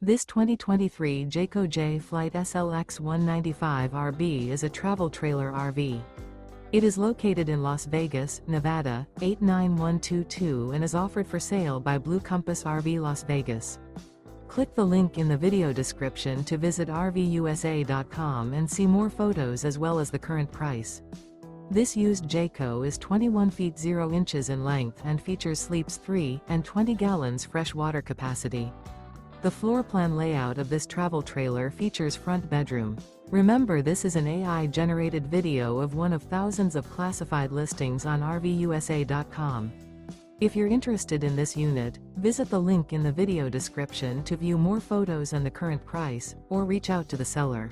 This 2023 Jayco Jay Flight SLX 195RB is a travel trailer RV. It is located in Las Vegas, Nevada, 89122 and is offered for sale by Blue Compass RV Las Vegas. Click the link in the video description to visit RVUSA.com and see more photos as well as the current price. This used Jayco is 21 feet 0 inches in length and features sleeps 3 and 20 gallons fresh water capacity. The floor plan layout of this travel trailer features front bedroom. Remember, this is an AI-generated video of one of thousands of classified listings on RVUSA.com. If you're interested in this unit, visit the link in the video description to view more photos and the current price, or reach out to the seller.